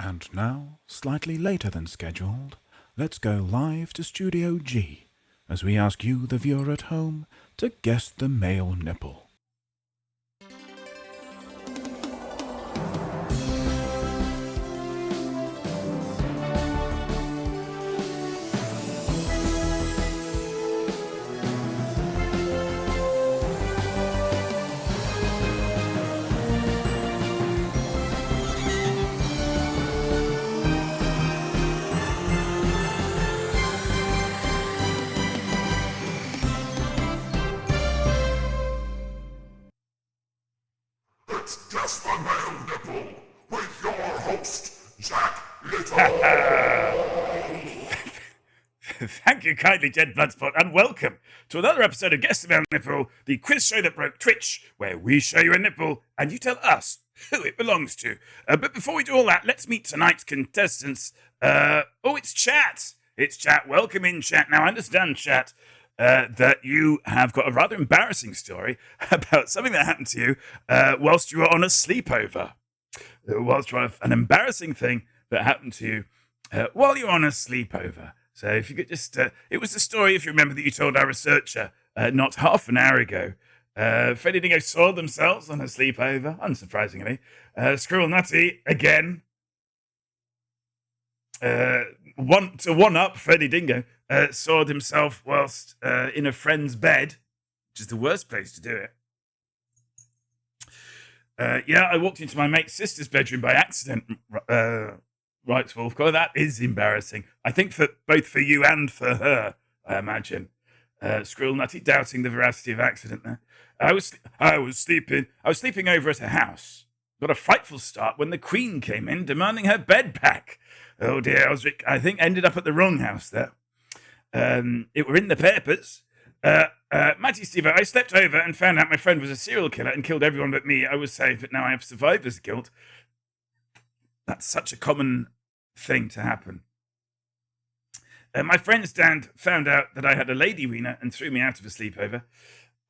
And now, slightly later than scheduled, let's go live to Studio G as we ask you, the viewer at home, to guess the male nipple. It's Guess the Male Nipple with your host, Jack Little. Thank you kindly, Jed Bloodspot, and welcome to another episode of Guess The Male Nipple, the quiz show that broke Twitch, where we show you a nipple and you tell us who it belongs to. But before we do all that, let's meet tonight's contestants. It's Chat. It's Chat. Welcome in, Chat. Now, I understand, Chat, that you have got a rather embarrassing story about something that happened to you whilst you were on a sleepover. An embarrassing thing that happened to you while you were on a sleepover. So if you could just, it was the story, if you remember, that you told our researcher not half an hour ago. Freddie Dingo saw themselves on a sleepover, unsurprisingly. Squirrel Nutty, again, one up Freddie Dingo, sawed himself whilst in a friend's bed, which is the worst place to do it. I walked into my mate's sister's bedroom by accident, writes Wolfcore. That is embarrassing. I think for both for you and for her, I imagine. Squirrel Nutty doubting the veracity of accident there. I was sleeping over at her house. Got a frightful start when the Queen came in demanding her bed back. Oh dear, I think ended up at the wrong house there. It were in the papers. Matty Steve, I slept over and found out my friend was a serial killer and killed everyone but me. I was safe, but now I have survivor's guilt. That's such a common thing to happen. My friend's dad found out that I had a lady wiener and threw me out of a sleepover.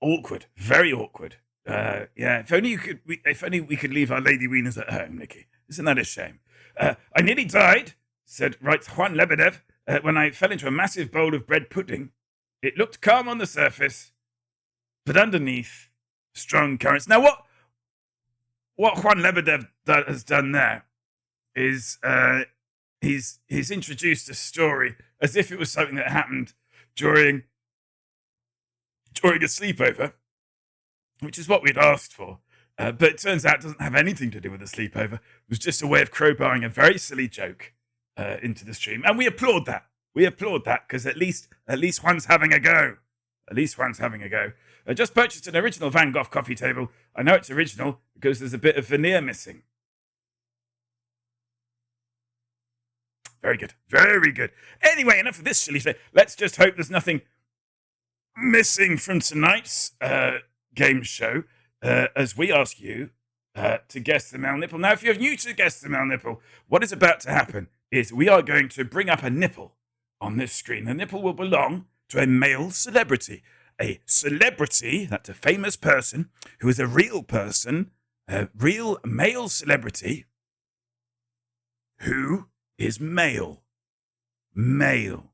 Awkward, very awkward. If only we could leave our lady wieners at home, Nikki. Isn't that a shame? I nearly died, writes Juan Lebedev, when I fell into a massive bowl of bread pudding. It looked calm on the surface, but underneath, strong currents. Now, what Juan Lebedev has done there is he's introduced a story as if it was something that happened during a sleepover, which is what we'd asked for. But it turns out it doesn't have anything to do with a sleepover. It was just a way of crowbarring a very silly joke into the stream. And we applaud that. We applaud that because at least one's having a go. At least one's having a go. I just purchased an original Van Gogh coffee table. I know it's original because there's a bit of veneer missing. Very good. Very good. Anyway, enough of this silly thing. Let's just hope there's nothing missing from tonight's game show as we ask you to guess the male nipple. Now, if you're new to Guess the Male Nipple, what is about to happen is we are going to bring up a nipple on this screen. The nipple will belong to a male celebrity. A celebrity, that's a famous person who is a real person, a real male celebrity who is male. Male.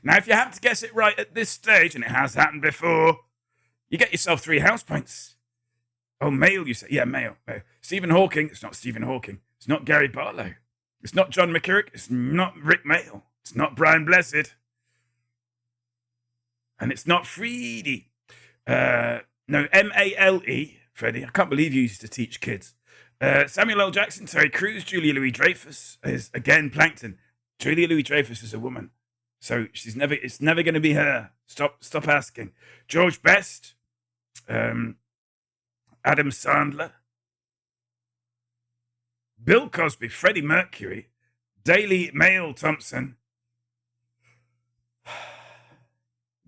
Now, if you happen to guess it right at this stage, and it has happened before, you get yourself 3 house points. Oh, male, you say? Yeah, male. Stephen Hawking. It's not Stephen Hawking. It's not Gary Barlow. It's not John McCurrick. It's not Rick Mail. It's not Brian Blessed. And it's not Freedy. No, M-A-L-E, Freddie. I can't believe you used to teach kids. Samuel L. Jackson, Terry Crews, Julia Louis-Dreyfus is, again, Plankton. Julia Louis-Dreyfus is a woman. So it's never going to be her. Stop asking. George Best, Adam Sandler, Bill Cosby, Freddie Mercury, Daily Mail Thompson,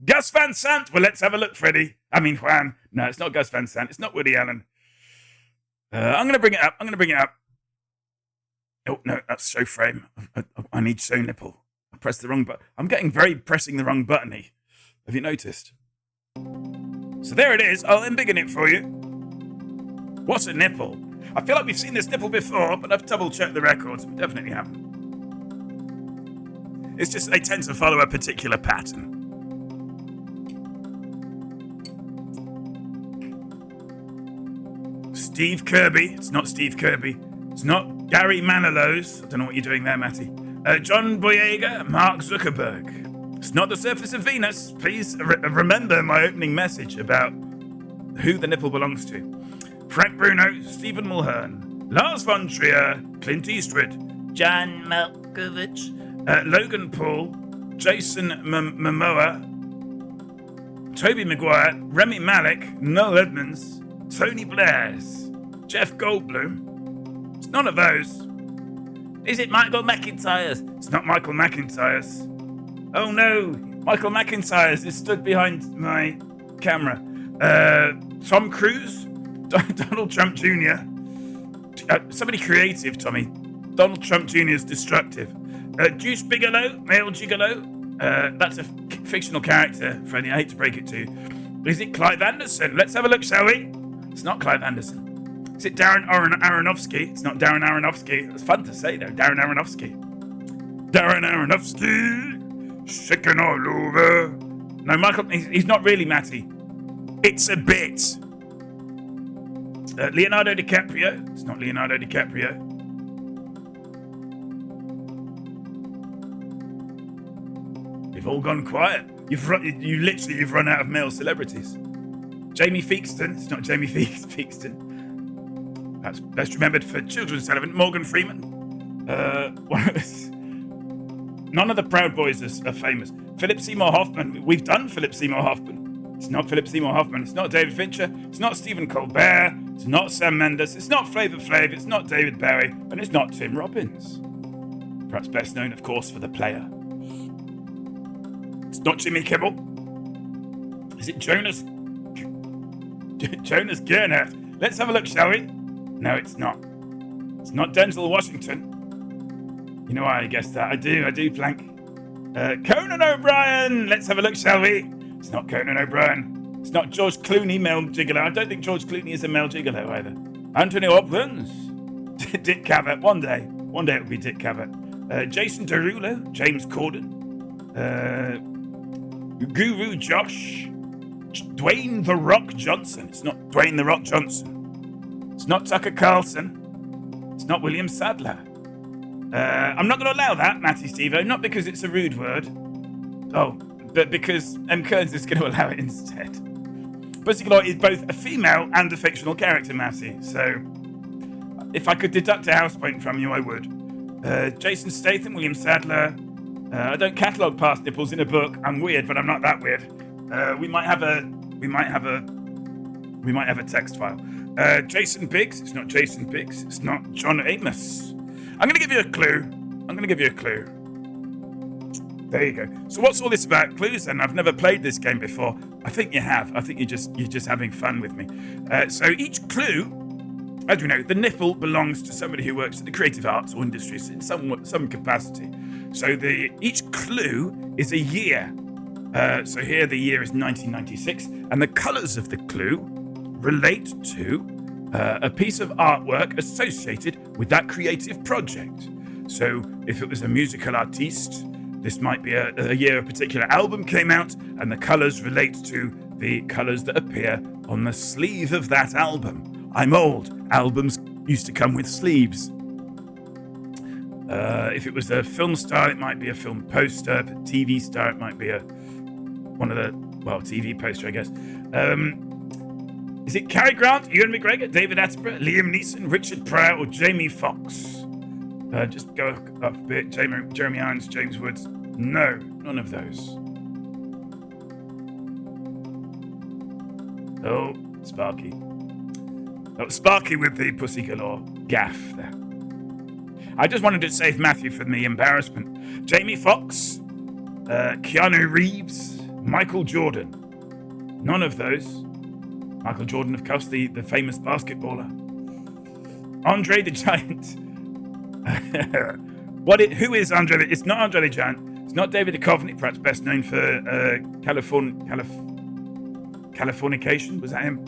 Gus Van Sant. Well, let's have a look, Juan. No, it's not Gus Van Sant. It's not Woody Allen. I'm going to bring it up. Oh, no, that's show frame. I need show nipple. I pressed the wrong button. I'm getting very pressing the wrong button-y. Have you noticed? So there it is. I'll embiggen it for you. What's a nipple? I feel like we've seen this nipple before, but I've double-checked the records. We definitely haven't. It's just they tend to follow a particular pattern. Steve Kirby. It's not Steve Kirby. It's not Gary Manilows. I don't know what you're doing there, Matty. John Boyega, Mark Zuckerberg. It's not the surface of Venus. Please remember my opening message about who the nipple belongs to. Frank Bruno, Stephen Mulhern, Lars von Trier, Clint Eastwood, John Malkovich, Logan Paul, Jason Momoa, Tobey Maguire, Remy Malek, Noel Edmonds, Tony Blair's, Jeff Goldblum. It's none of those. Is it Michael McIntyre's? It's not Michael McIntyre's. Oh no, Michael McIntyre's is stood behind my camera. Tom Cruise, Donald Trump Jr. Somebody creative, Tommy. Donald Trump Jr. is destructive. Juice Bigelow, male gigolo. That's a fictional character, Freddie. I hate to break it to you. Is it Clive Anderson? Let's have a look, shall we? It's not Clive Anderson. Is it Darren Aronofsky? It's not Darren Aronofsky. It's fun to say, though. Darren Aronofsky. Darren Aronofsky. Shaking all over. No, Michael, he's not really Matty. It's a bit. Leonardo DiCaprio. It's not Leonardo DiCaprio. You've all gone quiet. You've run out of male celebrities. Jamie Theakston. It's not Jamie Theakston. That's best remembered for children's television. Morgan Freeman. None of the Proud Boys are famous. Philip Seymour Hoffman. We've done Philip Seymour Hoffman. It's not Philip Seymour Hoffman. It's not David Fincher. It's not Stephen Colbert. It's not Sam Mendes. It's not Flavor Flav. It's not David Bowie. And it's not Tim Robbins. Perhaps best known, of course, for The Player. It's not Jimmy Kimmel. Is it Jonas Gernert? Let's have a look, shall we? No, it's not. It's not Denzel Washington. You know why I guessed that? I do, Plank. Conan O'Brien! Let's have a look, shall we? It's not Conan O'Brien. It's not George Clooney, male gigolo. I don't think George Clooney is a male gigolo either. Anthony Hopkins. Dick Cavett. One day it will be Dick Cavett. Jason Derulo. James Corden. Guru Josh. Dwayne The Rock Johnson. It's not Dwayne The Rock Johnson. It's not Tucker Carlson. It's not William Sadler. I'm not going to allow that, Matty Stevo, not because it's a rude word. Oh, but because M. Kearns is going to allow it instead. Pussy Galore is both a female and a fictional character, Matty. So, if I could deduct a house point from you, I would. Jason Statham, William Sadler. I don't catalogue past nipples in a book. I'm weird, but I'm not that weird. We might have a text file. Jason Biggs. It's not Jason Biggs. It's not John Amos. I'm going to give you a clue. There you go. So what's all this about clues then? I've never played this game before. I think you have. I think you're just having fun with me. So each clue, as we know, the nipple belongs to somebody who works in the creative arts or industries in some capacity. So each clue is a year. So here the year is 1996, and the colours of the clue relate to a piece of artwork associated with that creative project. So if it was a musical artiste, this might be a year a particular album came out, and the colours relate to the colours that appear on the sleeve of that album. I'm old. Albums used to come with sleeves. If it was a film star, it might be a film poster. If a TV star, it might be TV poster, I guess. Is it Cary Grant, Ewan McGregor, David Attenborough, Liam Neeson, Richard Pryor, or Jamie Foxx? Just go up a bit. Jeremy Irons, James Woods. No, none of those. Oh, Sparky. Oh, Sparky with the Pussy Galore gaff there. I just wanted to save Matthew from the embarrassment. Jamie Foxx, Keanu Reeves, Michael Jordan. None of those. Michael Jordan, of course, the famous basketballer. Andre the Giant. Who is Andre? It's not Andre the Giant. It's not David Duchovny, perhaps best known for Californication. Was that him?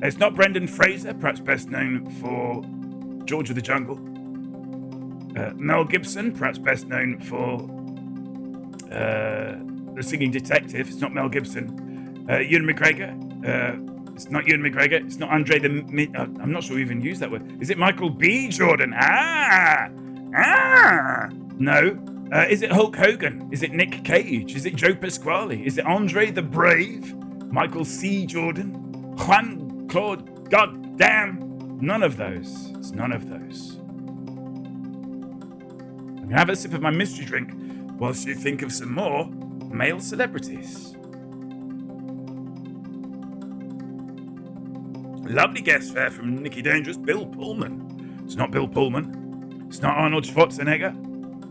It's not Brendan Fraser, perhaps best known for George of the Jungle. Mel Gibson, perhaps best known for The Singing Detective. It's not Mel Gibson. Ewan McGregor. It's not Ewan McGregor. It's not Andre the... I'm not sure we even use that word. Is it Michael B. Jordan? No. Is it Hulk Hogan? Is it Nick Cage? Is it Joe Pasquale? Is it Andre the Brave? Michael C. Jordan? Juan Claude? God damn. None of those. It's none of those. I'm going to have a sip of my mystery drink whilst you think of some more male celebrities. Lovely guest there from Nicky Dangerous, Bill Pullman. It's not Bill Pullman. It's not Arnold Schwarzenegger.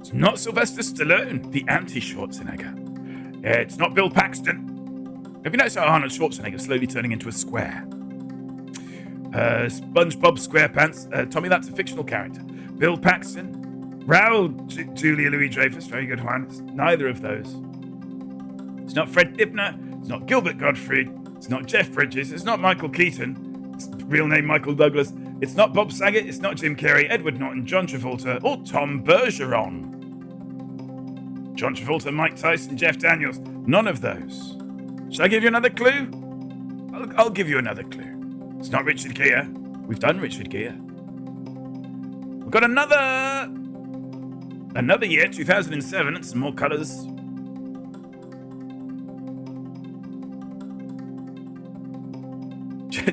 It's not Sylvester Stallone, the anti-Schwarzenegger. It's not Bill Paxton. Have you noticed how Arnold Schwarzenegger is slowly turning into a square? SpongeBob SquarePants. Tommy, that's a fictional character. Bill Paxton. Raoul Julia Louis-Dreyfus. Very good, Juan. It's neither of those. It's not Fred Dibner. It's not Gilbert Gottfried. It's not Jeff Bridges. It's not Michael Keaton. It's real name Michael Douglas. It's not Bob Saget. It's not Jim Carrey, Edward Norton, John Travolta, or Tom Bergeron. John Travolta, Mike Tyson, Jeff Daniels. None of those. Shall I give you another clue? I'll give you another clue. It's not Richard Gere. We've done Richard Gere. We've got another year, 2007, and some more colours.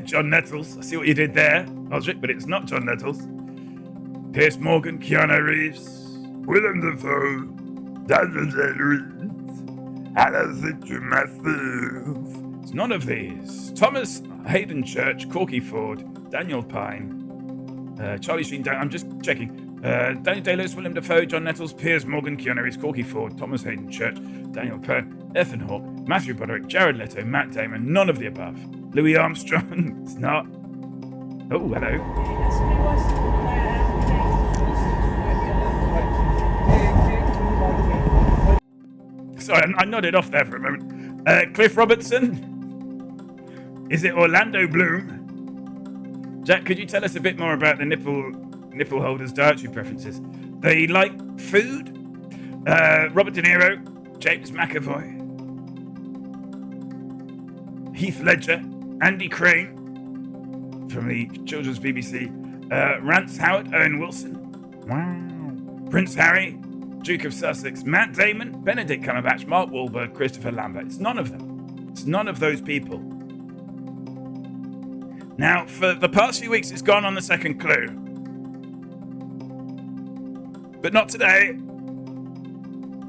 John Nettles. I see what you did there, Osric, but it's not John Nettles. Pierce Morgan, Keanu Reeves, Willem Dafoe, Daniel Day-Lewis, and I think to myself. It's none of these. Thomas Hayden Church, Corky Ford, Daniel Pine, Charlie Sheen. I'm just checking. Daniel Day-Lewis, Willem Dafoe, John Nettles, Piers Morgan, Keanu Reeves, Corky Ford, Thomas Hayden Church, Daniel Pine, Ethan Hawke, Matthew Broderick, Jared Leto, Matt Damon. None of the above. Louis Armstrong. It's not. Oh, hello. Sorry, I nodded off there for a moment. Cliff Robertson. Is it Orlando Bloom? Jack, could you tell us a bit more about the nipple holders' dietary preferences? They like food. Robert De Niro, James McAvoy, Heath Ledger, Andy Crane from the children's BBC, Rance Howard, Owen Wilson, wow, Prince Harry, Duke of Sussex, Matt Damon, Benedict Cumberbatch, Mark Wahlberg, Christopher Lambert. It's none of them. It's none of those people. Now, for the past few weeks, it's gone on the second clue. But not today.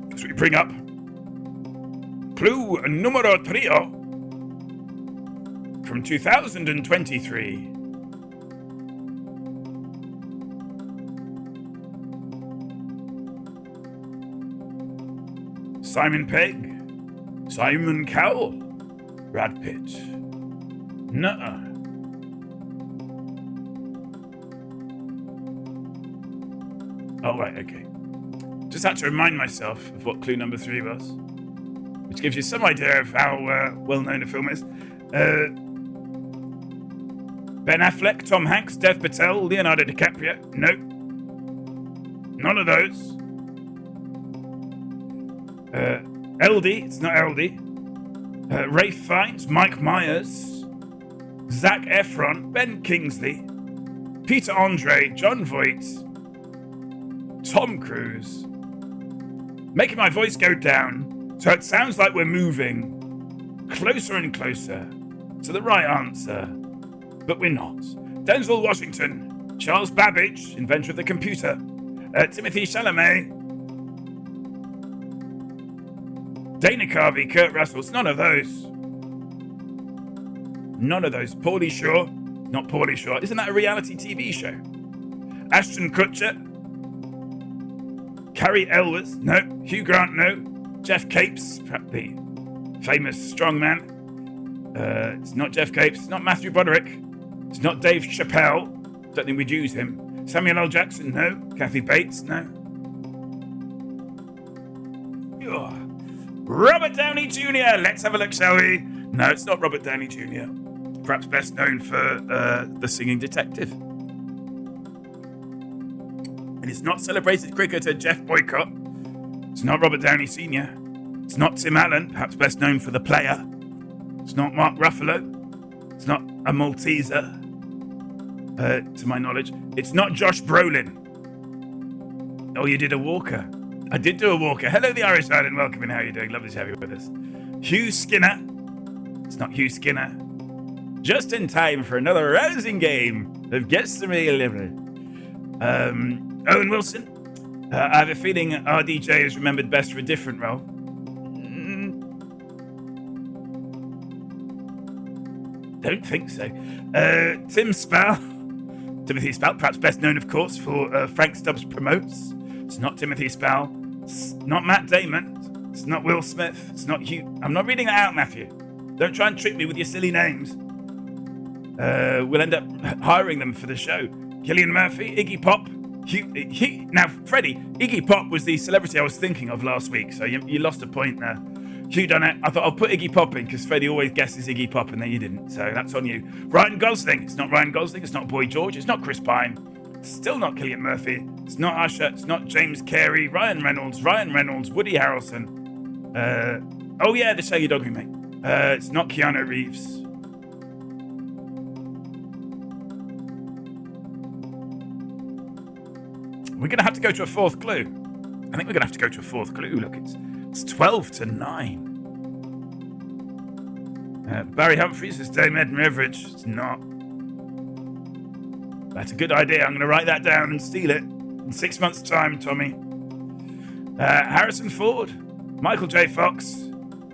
Because we bring up clue numero trio from 2023. Simon Pegg, Simon Cowell, Brad Pitt. Nuh-uh. Oh, right, okay. Just had to remind myself of what clue number 3 was, which gives you some idea of how well-known the film is. Ben Affleck, Tom Hanks, Dev Patel, Leonardo DiCaprio. Nope. None of those. LD, it's not LD. Rafe Fiennes, Mike Myers, Zac Efron, Ben Kingsley, Peter Andre, John Voight, Tom Cruise. Making my voice go down so it sounds like we're moving closer and closer to the right answer, but we're not. Denzel Washington, Charles Babbage, inventor of the computer, Timothy Chalamet, Dana Carvey, Kurt Russell. It's none of those. None of those. Pauly Shore. Not Pauly Shore. Isn't that a reality TV show? Ashton Kutcher. Carrie Elwes. No. Hugh Grant. No. Jeff Capes. The famous strongman. It's not Jeff Capes. It's not Matthew Broderick. It's not Dave Chappelle. Don't think we'd use him. Samuel L. Jackson. No. Kathy Bates. No. Ugh. Robert Downey Jr. Let's have a look, shall we? No, it's not Robert Downey Jr. Perhaps best known for The Singing Detective. And it's not celebrated cricketer Jeff Boycott. It's not Robert Downey Sr. It's not Tim Allen, perhaps best known for The Player. It's not Mark Ruffalo. It's not a Malteser, to my knowledge. It's not Josh Brolin. Oh, you did a Walker. I did do a Walker. Hello, the Irish Island. Welcome and how are you doing? Lovely to have you with us. Hugh Skinner. It's not Hugh Skinner. Just in time for another rousing game of Guess The Male Nipple. Owen Wilson. I have a feeling our DJ is remembered best for a different role. Don't think so. Tim Spall. Timothy Spall, perhaps best known, of course, for Frank Stubbs Promotes. It's not Timothy Spall. It's not Matt Damon. It's not Will Smith. It's not Hugh. I'm not reading that out, Matthew. Don't try and trick me with your silly names. We'll end up hiring them for the show. Cillian Murphy, Iggy Pop. Now, Freddie, Iggy Pop was the celebrity I was thinking of last week, so you lost a point there. Hugh done it. I thought I'll put Iggy Pop in because Freddie always guesses Iggy Pop and then you didn't, so that's on you. Ryan Gosling. It's not Ryan Gosling. It's not Boy George. It's not Chris Pine. It's still not Cillian Murphy. It's not Usher. It's not James Carey. Ryan Reynolds, Woody Harrelson. Oh yeah, the Shaggy Dog remake. It's not Keanu Reeves. We're going to have to go to a fourth clue. I think we're going to have to go to a fourth clue. Look, it's 12-9. Barry Humphries is Dame Edna Everage. It's not. That's a good idea. I'm going to write that down and steal it in 6 months' time, Tommy. Harrison Ford. Michael J. Fox.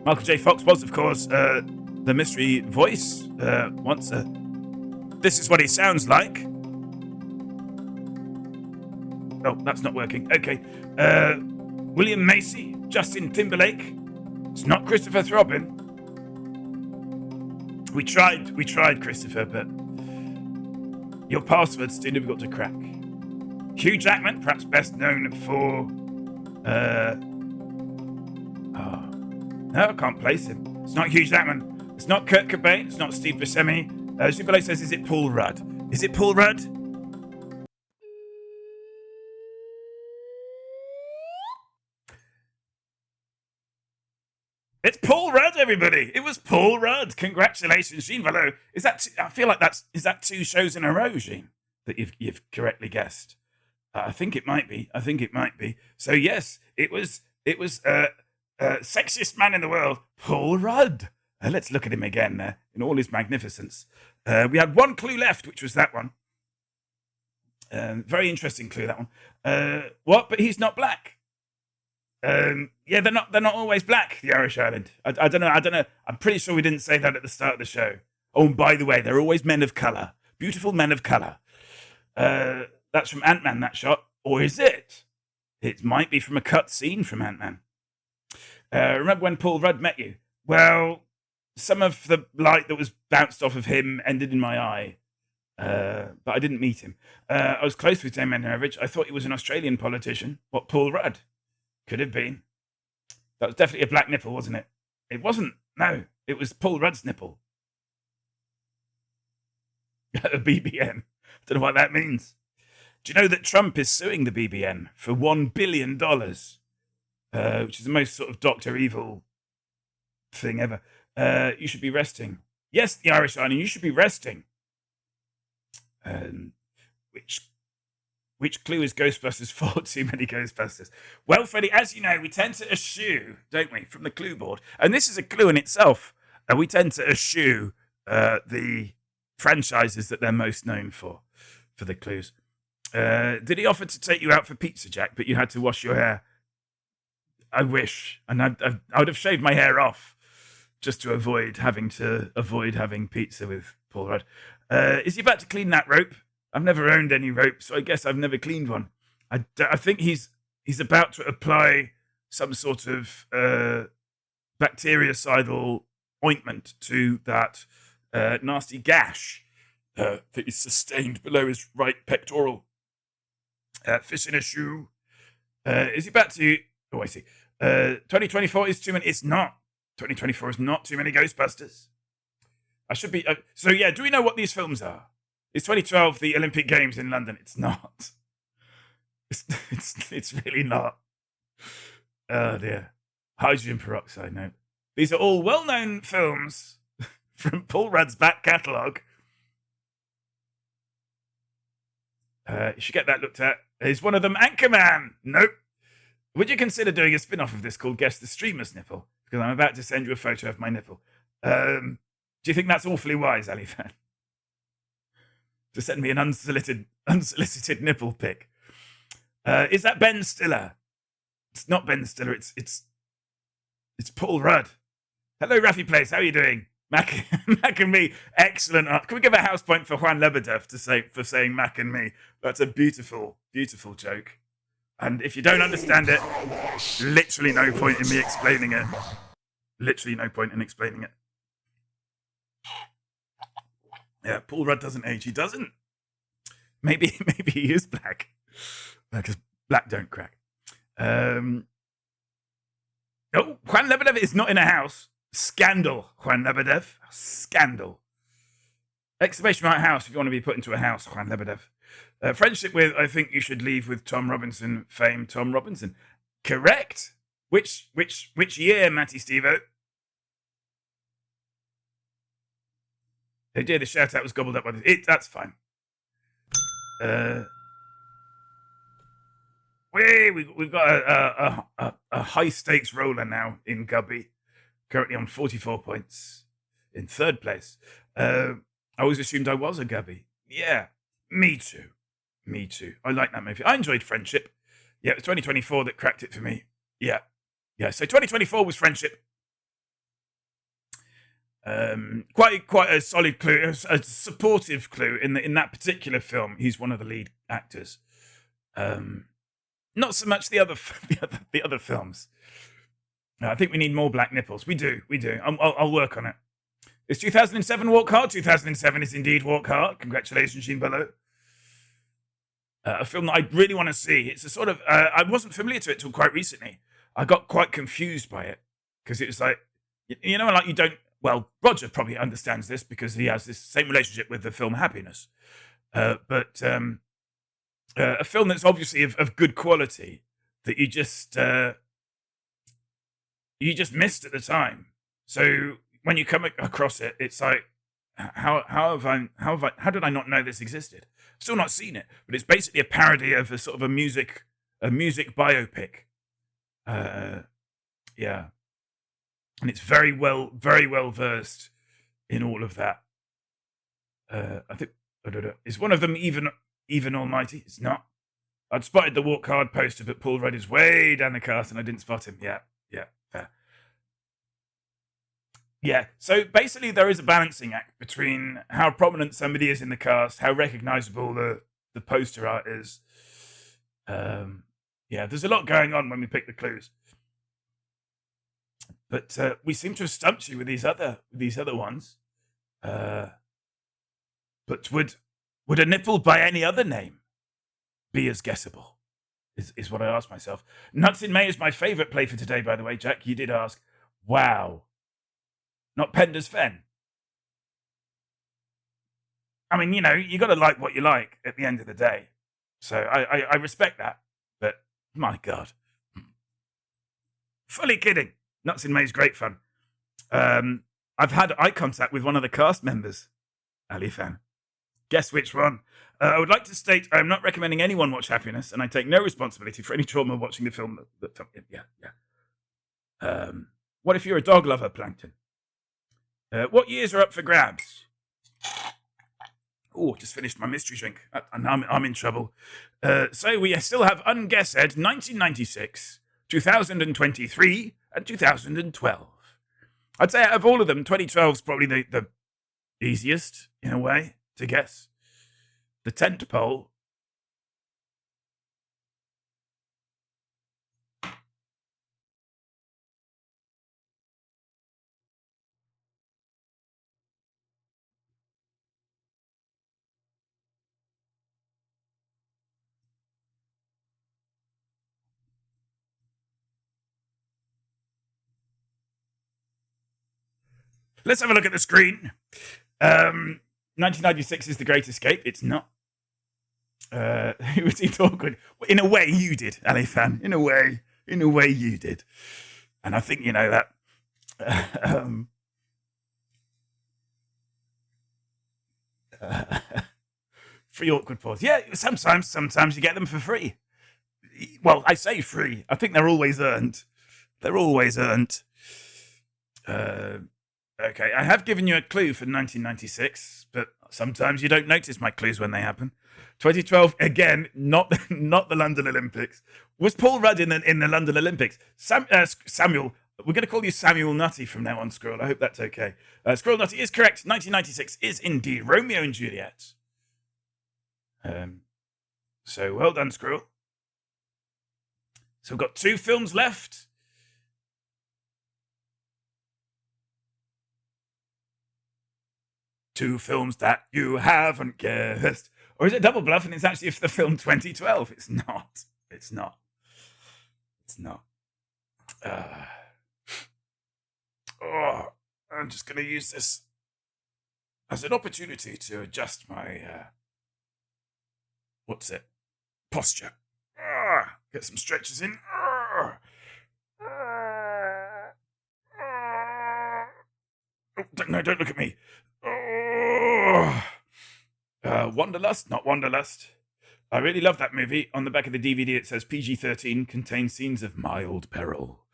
Michael J. Fox was, of course, the mystery voice. This is what he sounds like. Oh, that's not working. Okay. William Macy, Justin Timberlake. It's not Christopher Throbbing. We tried, Christopher, but your password's too difficult to crack. Hugh Jackman, perhaps best known for... No, I can't place him. It's not Hugh Jackman. It's not Kurt Cobain. It's not Steve Buscemi. Zubalo says, is it Paul Rudd? Is it Paul Rudd? It's Paul Rudd, everybody. It was Paul Rudd. Congratulations, Jean Valo. I feel like is that 2 shows in a row, Jean, that you've correctly guessed? I think it might be. So yes, it was sexiest man in the world, Paul Rudd. Let's look at him again in all his magnificence. We had one clue left, which was that one. Very interesting clue, that one. What? But he's not black. Yeah, they're not always black, the Irish Island. I don't know. I'm pretty sure we didn't say that at the start of the show. Oh, and by the way, they're always men of colour. Beautiful men of colour. That's from Ant-Man, that shot. Or is it? It might be from a cut scene from Ant-Man. Remember when Paul Rudd met you? Well, some of the light that was bounced off of him ended in my eye. But I didn't meet him. I was close with Dame Edna Everage. I thought he was an Australian politician. What, Paul Rudd? Could have been. That was definitely a black nipple, wasn't it? It wasn't. No, it was Paul Rudd's nipple. A BBN. Don't know what that means. Do you know that Trump is suing the BBN for $1 billion? Which is the most sort of Dr. Evil thing ever. You should be resting. Yes, the Irish Island, you should be resting. Which clue is Ghostbusters for? Too many Ghostbusters. Well, Freddie, as you know, we tend to eschew, don't we, from the clue board. And this is a clue in itself. We tend to eschew the franchises that they're most known for the clues. Did he offer to take you out for pizza, Jack, but you had to wash your hair? I wish. And I would have shaved my hair off just to avoid having pizza with Paul Rudd. Is he about to clean that rope? I've never owned any rope, so I guess I've never cleaned one. I think he's about to apply some sort of bactericidal ointment to that nasty gash that is sustained below his right pectoral. Fish in a shoe. Is he about to... Oh, I see. 2024 is too many... It's not. 2024 is not too many Ghostbusters. I should be... So, yeah, do we know what these films are? Is 2012 the Olympic Games in London? It's not. It's really not. Oh dear. Hydrogen peroxide. No, these are all well-known films from Paul Rudd's back catalogue. You should get that looked at. Is one of them Anchorman? Nope. Would you consider doing a spin-off of this called Guess the Streamer's Nipple? Because I'm about to send you a photo of my nipple. Do you think that's awfully wise, Ali Fan? To send me an unsolicited nipple pic. Is that Ben Stiller? It's not Ben Stiller. It's Paul Rudd. Hello, Raffy Place. How are you doing? Mac and me. Excellent art. Can we give a house point for Juan Lebedev for saying Mac and me? That's a beautiful, beautiful joke. And if you don't understand it, literally no point in me explaining it. Literally no point in explaining it. Yeah, Paul Rudd doesn't age. He doesn't. Maybe he is black. Because black don't crack. Oh, Juan Lebedev is not in a house. Scandal, Juan Lebedev. Scandal. Exclamation mark house if you want to be put into a house, Juan Lebedev. Friendship with, I think you should leave with Tom Robinson fame, Tom Robinson. Correct. Which year, Matty Stevo? Oh dear, the shout out was gobbled up by this. That's fine. We've got a high stakes roller now in Gubby, currently on 44 points, in third place. I always assumed I was a Gubby. Yeah, me too. I like that movie. I enjoyed Friendship. Yeah, it was 2024 that cracked it for me. Yeah. So 2024 was Friendship. Quite a solid clue, a supportive clue in that particular film. He's one of the lead actors. Not so much the other films. I think we need more black nipples. We do. I'll work on it. Is 2007 Walk Hard? 2007 is indeed Walk Hard. Congratulations, Jean Bello. A film that I really want to see. It's a sort of I wasn't familiar to it till quite recently. I got quite confused by it because it was like, you know, like you don't. Well, Roger probably understands this because he has this same relationship with the film Happiness. But a film that's obviously of good quality that you just missed at the time. So when you come across it, it's like, how did I not know this existed? I've still not seen it, but it's basically a parody of a sort of a music biopic. Yeah. And it's very well versed in all of that. I think, I don't know, is one of them even Almighty? It's not. I'd spotted the Walk Hard poster, but Paul Rudd is way down the cast and I didn't spot him. Yeah, fair. Yeah, so basically there is a balancing act between how prominent somebody is in the cast, how recognizable the poster art is. Yeah, there's a lot going on when we pick the clues. But we seem to have stumped you with these other ones. But would a nipple by any other name be as guessable? Is what I asked myself. Nuts in May is my favourite play for today, by the way, Jack. You did ask. Wow. Not Pender's Fen. I mean, you know, you got to like what you like at the end of the day. So I respect that. But my God. Fully kidding. Nuts in May is great fun. I've had eye contact with one of the cast members, Ali Fan. Guess which one? I would like to state I'm not recommending anyone watch Happiness, and I take no responsibility for any trauma watching the film. Yeah. What if you're a dog lover, Plankton? What years are up for grabs? Oh, just finished my mystery drink. And I'm in trouble. So we still have Unguessed 1996, 2023, and 2012. I'd say out of all of them, 2012 is probably the easiest, in a way, to guess. The tent pole. Let's have a look at the screen. 1996 is The Great Escape. It's not. Who was it awkward? In a way, you did, Ali Fan. In a way, you did. And I think you know that. Free awkward pause. Yeah, sometimes you get them for free. Well, I say free. I think they're always earned. Okay, I have given you a clue for 1996, but sometimes you don't notice my clues when they happen. 2012, again, not the London Olympics. Was Paul Rudd in the London Olympics? Samuel, we're going to call you Samuel Nutty from now on, Squirrel. I hope that's okay. Squirrel Nutty is correct. 1996 is indeed Romeo and Juliet. So well done, Squirrel. So we've got 2 films left. Two films that you haven't guessed. Or is it double bluff and it's actually the film 2012? It's not. I'm just going to use this as an opportunity to adjust my, posture. Get some stretches in. No, don't look at me. Wanderlust, not Wanderlust. I really love that movie. On the back of the DVD, it says PG-13 contains scenes of mild peril.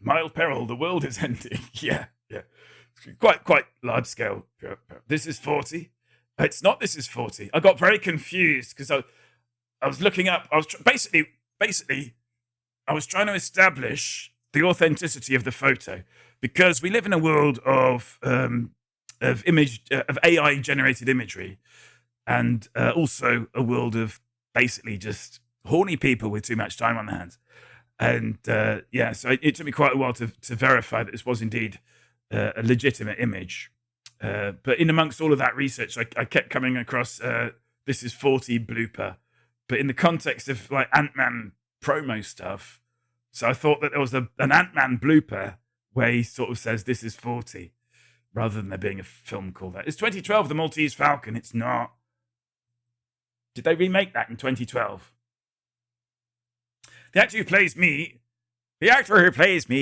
Mild peril, the world is ending. Yeah. Quite large scale. This is 40. It's not This is 40. I got very confused because I was looking up. I was basically I was trying to establish the authenticity of the photo because we live in a world of AI generated imagery, and also a world of basically just horny people with too much time on their hands. And so it took me quite a while to verify that this was indeed a legitimate image. But in amongst all of that research, I kept coming across This is 40 blooper, but in the context of like Ant-Man promo stuff. So I thought that there was an Ant-Man blooper where he sort of says This is 40, rather than there being a film called that. It's 2012, The Maltese Falcon. It's not. Did they remake that in 2012? The actor who plays me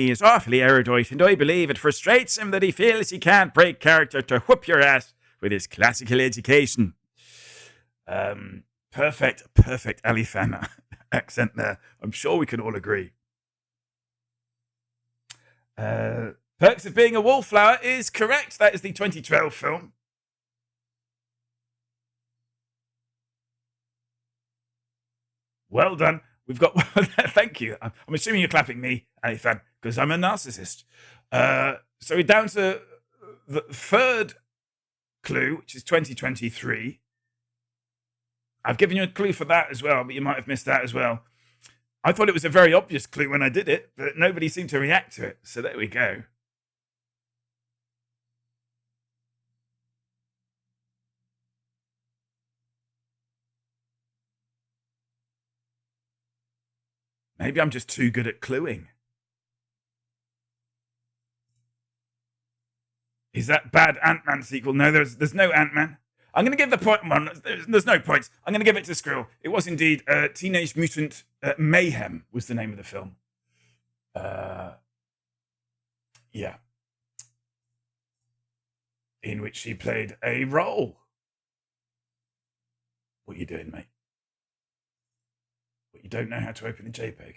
is awfully erudite, and I believe it frustrates him that he feels he can't break character to whoop your ass with his classical education. Perfect Ali Fan accent there. I'm sure we can all agree. Perks of Being a Wallflower is correct. That is the 2012 film. Well done. We've got. Thank you. I'm assuming you're clapping me, Ali Fan, because I'm a narcissist. So we're down to the third clue, which is 2023. I've given you a clue for that as well, but you might have missed that as well. I thought it was a very obvious clue when I did it, but nobody seemed to react to it. So there we go. Maybe I'm just too good at cluing. Is that bad Ant-Man sequel? No, there's no Ant-Man. I'm going to give the point one. There's no points. I'm going to give it to Skrill. It was indeed Teenage Mutant Mayhem was the name of the film. Yeah. In which he played a role. What are you doing, mate? What, you don't know how to open a JPEG?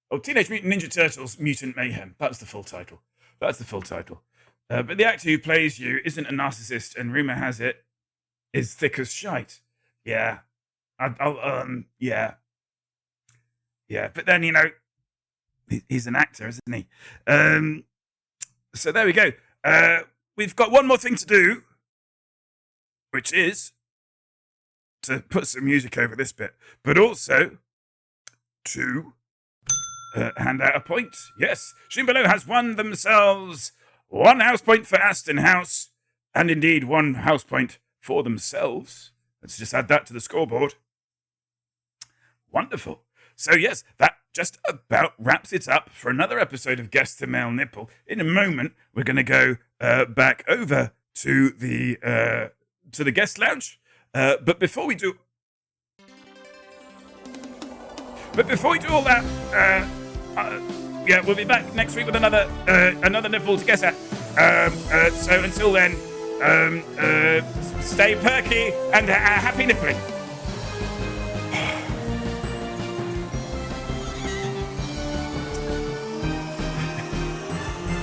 Oh, Teenage Mutant Ninja Turtles Mutant Mayhem. That's the full title. But the actor who plays you isn't a narcissist, and rumor has it is thick as shite. Yeah. Yeah. But then, he's an actor, isn't he? So there we go. We've got one more thing to do, which is to put some music over this bit, but also to hand out a point. Yes, Shimbalo has won themselves 1 house point for Aston House, and indeed 1 house point for themselves. Let's just add that to the scoreboard. Wonderful. So yes, that just about wraps it up for another episode of Guess the Male Nipple. In a moment, we're going to go back over to the guest lounge. But before we do all that, yeah, we'll be back next week with another nipple to guess at. So until then, stay perky and happy nippling.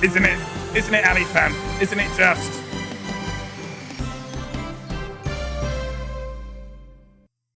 Isn't it, Ali fam? Isn't it just?